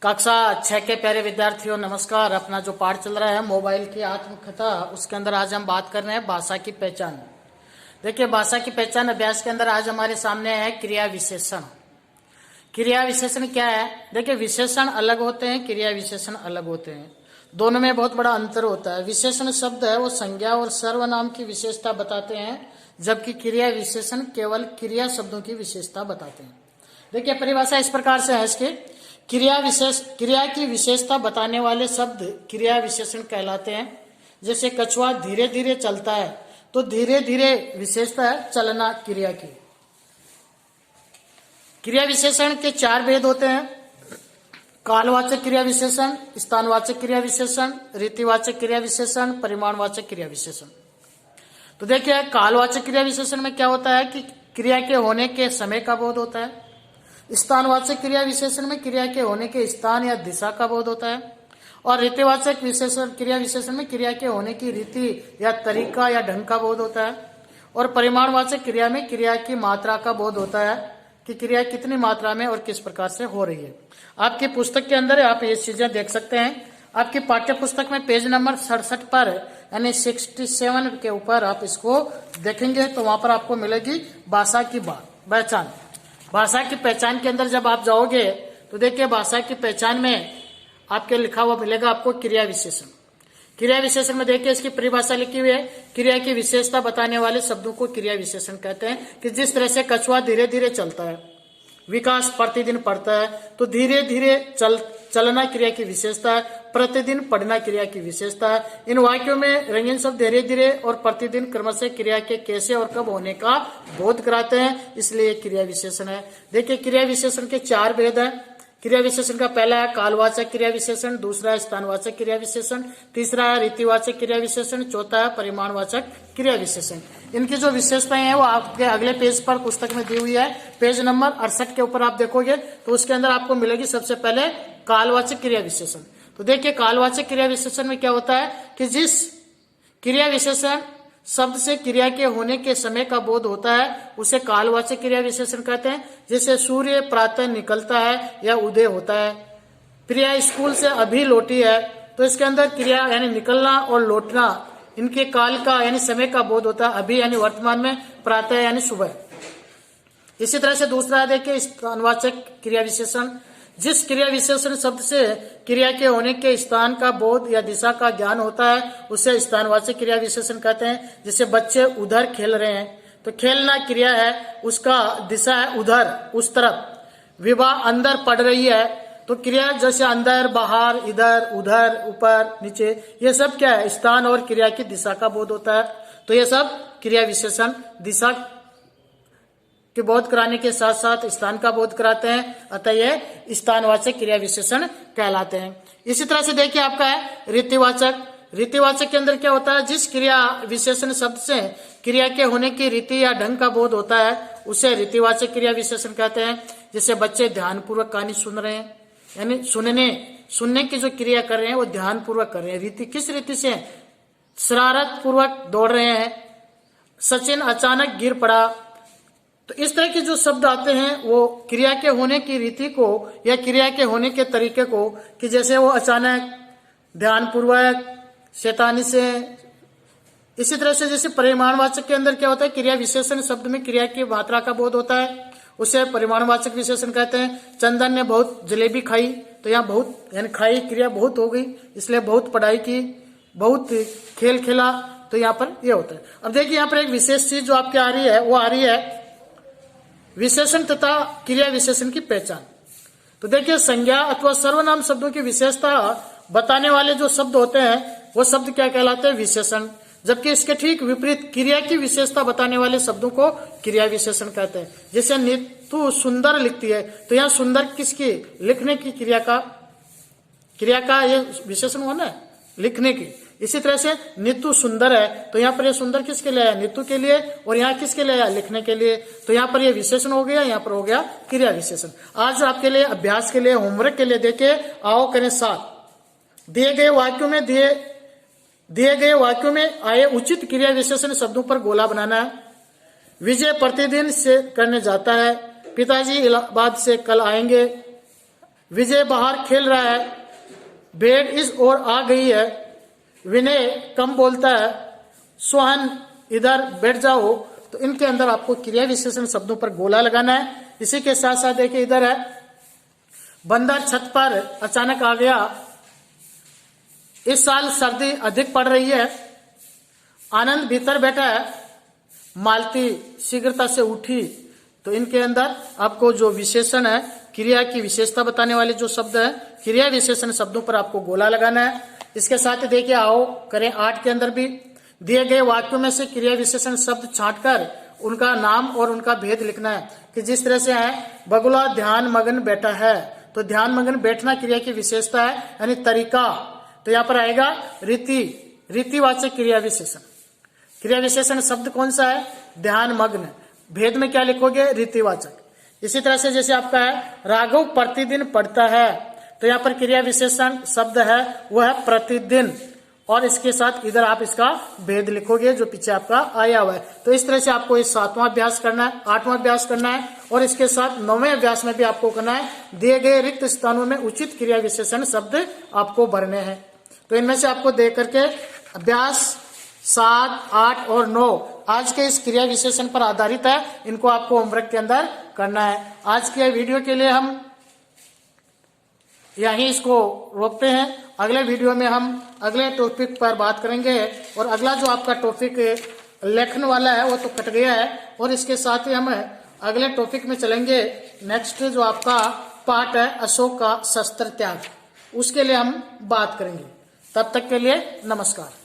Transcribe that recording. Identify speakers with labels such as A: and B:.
A: कक्षा 6 के प्यारे विद्यार्थियों नमस्कार। अपना जो पाठ चल रहा है मोबाइल की आत्मकथा, उसके अंदर आज हम बात कर रहे हैं भाषा की पहचान। देखिए, भाषा की पहचान अभ्यास के अंदर आज हमारे सामने है क्रिया विशेषण। क्रिया विशेषण क्या है? देखिए, विशेषण अलग होते हैं, क्रिया विशेषण अलग होते हैं, दोनों में बहुत बड़ा अंतर होता है। विशेषण शब्द है वो संज्ञा और सर्वनाम की विशेषता बताते हैं, जबकि क्रिया विशेषण केवल क्रिया शब्दों की विशेषता बताते हैं। देखिए, परिभाषा इस प्रकार से है इसकी। क्रिया की विशेषता बताने वाले शब्द क्रिया विशेषण कहलाते हैं। जैसे कछुआ धीरे धीरे चलता है, तो धीरे धीरे विशेषता है चलना क्रिया की। क्रिया विशेषण के 4 भेद होते हैं: कालवाचक क्रिया विशेषण, स्थानवाचक क्रिया विशेषण, रीतिवाचक क्रिया विशेषण, परिमाणवाचक क्रिया विशेषण। तो देखिए, कालवाचक क्रिया विशेषण में क्या होता है कि क्रिया के होने के समय का बोध होता है। स्थानवाचक क्रिया विशेषण में क्रिया के होने के स्थान या दिशा का बोध होता है। और रीतिवाचक क्रिया विशेषण में क्रिया के होने की रीति या तरीका या ढंग का बोध होता है। और परिमाणवाचक क्रिया में क्रिया की मात्रा का बोध होता है कि क्रिया कितनी मात्रा में और किस प्रकार से हो रही है। आपकी पुस्तक के अंदर आप ये चीजें देख सकते हैं। आपकी पाठ्य पुस्तक में पेज नंबर 67 पर यानी 67 के ऊपर आप इसको देखेंगे तो वहां पर आपको मिलेगी भाषा की पहचान। भाषा की पहचान के अंदर जब आप जाओगे तो देखिए, भाषा की पहचान में आपके लिखा हुआ मिलेगा आपको क्रिया विशेषण। क्रिया विशेषण में देखिए, इसकी परिभाषा लिखी हुई है। क्रिया की विशेषता बताने वाले शब्दों को क्रिया विशेषण कहते हैं। कि जिस तरह से कछुआ धीरे धीरे चलता है, विकास प्रतिदिन बढ़ता है, तो धीरे धीरे चलना क्रिया की विशेषता है, प्रतिदिन पढ़ना क्रिया की विशेषता है। इन वाक्यों में रंगीन शब्द धीरे धीरे और प्रतिदिन क्रमशः क्रिया के कैसे और कब होने का बोध कराते हैं, इसलिए क्रिया विशेषण है। देखिए, क्रिया विशेषण के 4 भेद है। क्रिया विशेषण का पहला है कालवाचक क्रिया विशेषण, दूसरा है स्थानवाचक क्रिया विशेषण, तीसरा है रीतिवाचक क्रिया विशेषण, चौथा है परिमाणवाचक क्रिया विशेषण। इनकी जो विशेषताएं हैं वो आपके अगले पेज पर पुस्तक में दी हुई है। पेज नंबर 68 के ऊपर आप देखोगे तो उसके अंदर आपको मिलेगी सबसे पहले कालवाचक क्रिया विशेषण। तो देखिए, कालवाचक क्रिया विशेषण में क्या होता है कि जिस क्रिया विशेषण शब्द से क्रिया के होने के समय का बोध होता है उसे कालवाचक क्रिया विशेषण कहते हैं। जैसे सूर्य प्रातः निकलता है या उदय होता है। प्रिया स्कूल से अभी लौटी है, तो इसके अंदर क्रिया यानी निकलना और लौटना, इनके काल का यानी समय का बोध होता है। अभी यानी वर्तमान में, प्रातः यानी सुबह। इसी तरह से दूसरा देखिए स्थानवाचक क्रिया विशेषण। जिस क्रिया विशेषण शब्द से क्रिया के होने के स्थान का बोध या दिशा का ज्ञान होता है उसे स्थानवाचक क्रिया विशेषण कहते हैं। जैसे बच्चे उधर खेल रहे हैं, तो खेलना क्रिया है, उसका दिशा है उधर, उस तरफ। विवाह अंदर पढ़ रही है, तो क्रिया जैसे अंदर, बाहर, इधर, उधर, ऊपर, नीचे, ये सब क्या है? स्थान और क्रिया की दिशा का बोध होता है। तो ये सब क्रिया विशेषण दिशा के बोध कराने के साथ साथ स्थान का बोध कराते हैं, अतः ये स्थानवाचक क्रिया विशेषण कहलाते हैं। इसी तरह से देखिए, आपका है रीतिवाचक। रीतिवाचक के अंदर क्या होता है? जिस क्रिया विशेषण शब्द से क्रिया के होने की रीति या ढंग का बोध होता है उसे रीतिवाचक क्रिया विशेषण कहते हैं। जैसे बच्चे ध्यानपूर्वक कहानी सुन रहे हैं, यानी सुनने की जो क्रिया कर रहे हैं वो ध्यानपूर्वक कर रहे हैं। रीति किस रीति से? शरारत पूर्वक दौड़ रहे हैं। सचिन अचानक गिर पड़ा। तो इस तरह के जो शब्द आते हैं वो क्रिया के होने की रीति को या क्रिया के होने के तरीके को, कि जैसे वो अचानक, ध्यानपूर्वक, शैतानी से। इसी तरह से जैसे परिमाणवाचक के अंदर क्या होता है? क्रिया विशेषण शब्द में क्रिया की मात्रा का बोध होता है, उसे परिमाणवाचक विशेषण कहते हैं। चंदन ने बहुत जलेबी खाई, तो यहाँ बहुत यानी खाई क्रिया बहुत हो गई, इसलिए बहुत पढ़ाई की, बहुत खेल खेला, तो यहाँ पर यह होता है। अब देखिए, यहाँ पर एक विशेष चीज जो आपके आ रही है वो आ रही है विशेषण तथा क्रिया विशेषण की पहचान। तो देखिए, संज्ञा अथवा सर्वनाम शब्दों की विशेषता बताने वाले जो शब्द होते हैं वो शब्द क्या कहलाते हैं? विशेषण। जबकि इसके ठीक विपरीत क्रिया की विशेषता बताने वाले शब्दों को क्रिया विशेषण कहते हैं। जैसे नीतू सुंदर लिखती है, तो यहाँ सुंदर किसकी? लिखने की क्रिया का ये विशेषण होना है, लिखने की। इसी तरह से नीतू सुंदर है, तो यहाँ पर ये सुंदर किसके लिए है? नीतू के लिए। और यहाँ किसके लिए है? लिखने के लिए। तो यहाँ पर ये विशेषण हो गया, यहाँ पर हो गया क्रिया विशेषण। आज आपके लिए अभ्यास के लिए, होमवर्क के लिए देखे, आओ करें साथ। दिए गए वाक्यों में आए उचित क्रिया विशेषण शब्दों पर गोला बनाना है। विजय प्रतिदिन से करने जाता है। पिताजी इलाहाबाद से कल आएंगे। विजय बाहर खेल रहा है, भेड़ इस ओर आ गई है, विनय कम बोलता है, सोहन इधर बैठ जाओ। तो इनके अंदर आपको क्रिया विशेषण शब्दों पर गोला लगाना है। इसी के साथ साथ देखिए इधर है, बंदर छत पर अचानक आ गया, इस साल सर्दी अधिक पड़ रही है, आनंद भीतर बैठा है, मालती शीघ्रता से उठी। तो इनके अंदर आपको जो विशेषण है, क्रिया की विशेषता बताने वाले जो शब्द है, क्रिया विशेषण शब्दों पर आपको गोला लगाना है। इसके साथ ही देखिए आओ करें 8 के अंदर भी दिए गए वाक्यों में से क्रिया विशेषण शब्द छांटकर उनका नाम और उनका भेद लिखना है। कि जिस तरह से है, बगुला ध्यान मगन बैठा है, तो ध्यान मगन बैठना क्रिया की विशेषता है, यानी तरीका। तो यहां पर आएगा रीति, रीतिवाचक क्रिया विशेषण। क्रिया विशेषण शब्द कौन सा है? ध्यान मग्न। भेद में क्या लिखोगे? रीतिवाचक। इसी तरह से जैसे आपका है, राघव प्रतिदिन पढ़ता है, तो यहाँ पर क्रिया विशेषण शब्द है वह है प्रतिदिन, और इसके साथ इधर आप इसका भेद लिखोगे जो पीछे आपका आया हुआ है। तो इस तरह से आपको ये 7वां अभ्यास करना है, 8वां अभ्यास करना है, और इसके साथ 9वें अभ्यास में भी आपको करना है। दिए गए रिक्त स्थानों में उचित क्रिया विशेषण शब्द आपको भरने हैं। तो इनमें से आपको देख करके अभ्यास 7, 8 और 9 आज के इस क्रिया विशेषण पर आधारित है, इनको आपको होमवर्क के अंदर करना है। आज के वीडियो के लिए हम यहीं इसको रोकते हैं। अगले वीडियो में हम अगले टॉपिक पर बात करेंगे, और अगला जो आपका टॉपिक लेखन वाला है वो तो कट गया है, और इसके साथ ही हम अगले टॉपिक में चलेंगे। नेक्स्ट जो आपका पार्ट है अशोक का शस्त्र त्याग, उसके लिए हम बात करेंगे। तब तक के लिए नमस्कार।